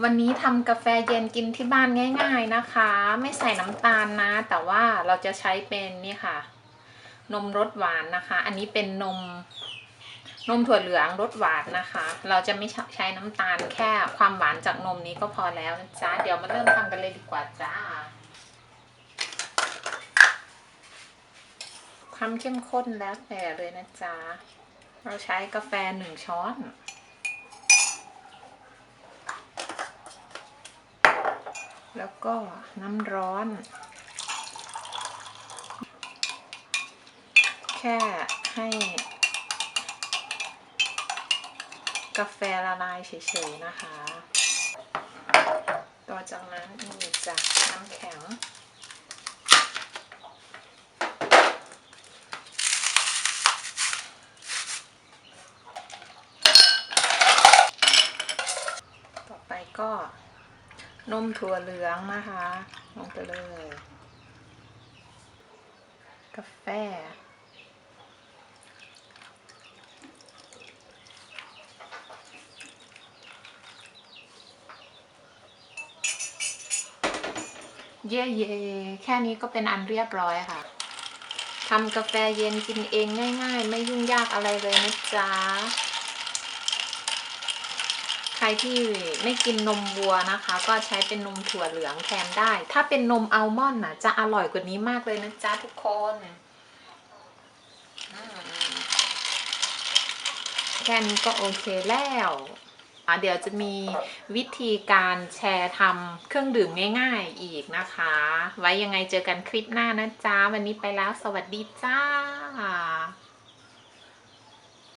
วันนี้ทำกาแฟเย็นกินที่บ้านง่ายๆนะคะไม่ใส่น้ำตาลนะแต่ว่าเราจะใช้เป็นนี่ค่ะนมรสหวานนะคะอันนี้เป็นนมถั่วเหลืองรสหวานนะคะเราจะไม่ใช้น้ำตาลแค่ความหวานจากนมนี้ก็พอแล้วนะจ๊ะเดี๋ยวมาเริ่มทำกันเลยดีกว่าจ้าความเข้มข้นแล้วแต่เลยนะจ๊ะเราใช้กาแฟ1 ช้อนแล้วก็น้ำร้อนแค่ให้กาแฟละลายเฉยๆนะคะต่อจากนั้นนี่จ้ะน้ำแข็งต่อไปก็นมถั่วเหลืองนะคะลงไปเลยกาแฟเย่แค่นี้ก็เป็นอันเรียบร้อยค่ะทำกาแฟเย็นกินเองง่ายๆไม่ยุ่งยากอะไรเลยนะจ๊ะใครที่ไม่กินนมวัวนะคะก็ใช้เป็นนมถั่วเหลืองแทนได้ถ้าเป็นนมอัลมอนด์น่ะจะอร่อยกว่านี้มากเลยนะจ๊ะทุกคนแค่นี้ก็โอเคแล้วเดี๋ยวจะมีวิธีการแชร์ทำเครื่องดื่มง่ายๆอีกนะคะไว้ยังไงเจอกันคลิปหน้านะจ๊ะวันนี้ไปแล้วสวัสดีจ้า